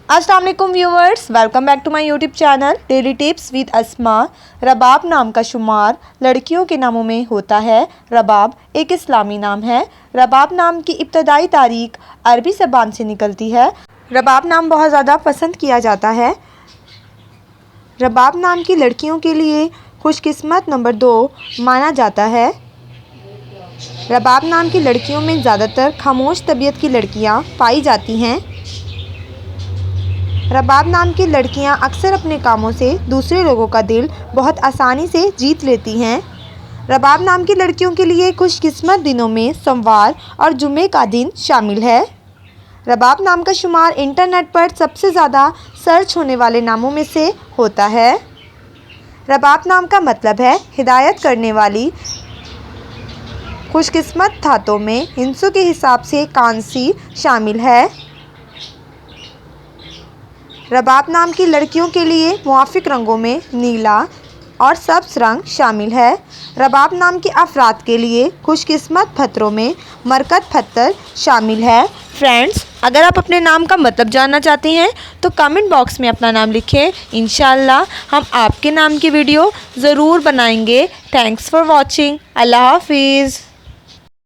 अस्सलाम वालेकुम viewers, welcome back to my YouTube channel daily tips with Asma. रबाब नाम का शुमार लड़कियों के नामों में होता है। रबाब एक इस्लामी नाम है। रबाब नाम की इब्तदाई तारीख अरबी ज़बान से निकलती है। रबाब नाम बहुत ज़्यादा पसंद किया जाता है। रबाब नाम की लड़कियों के लिए खुशकिस्मत नंबर 2 माना जाता है। रबाब नाम की लड़कियों में ज़्यादातर खामोश तबीयत की लड़कियाँ पाई जाती हैं। रबाब नाम की लड़कियां अक्सर अपने कामों से दूसरे लोगों का दिल बहुत आसानी से जीत लेती हैं। रबाब नाम की लड़कियों के लिए खुशकिस्मत दिनों में सोमवार और जुमे का दिन शामिल है। रबाब नाम का शुमार इंटरनेट पर सबसे ज़्यादा सर्च होने वाले नामों में से होता है। रबाब नाम का मतलब है हिदायत करने वाली। खुशकिस्मत धातों में हिंसों के हिसाब से कांसी शामिल है। रबाब नाम की लड़कियों के लिए मुआफिक रंगों में नीला और सब्ज़ रंग शामिल है। रबाब नाम के अफराद के लिए खुशकिस्मत पत्थरों में मरकत पत्थर शामिल है। फ्रेंड्स, अगर आप अपने नाम का मतलब जानना चाहते हैं तो कमेंट बॉक्स में अपना नाम लिखें। इंशाअल्लाह हम आपके नाम की वीडियो ज़रूर बनाएंगे। Thanks for watching. अल्लाह हाफिज़।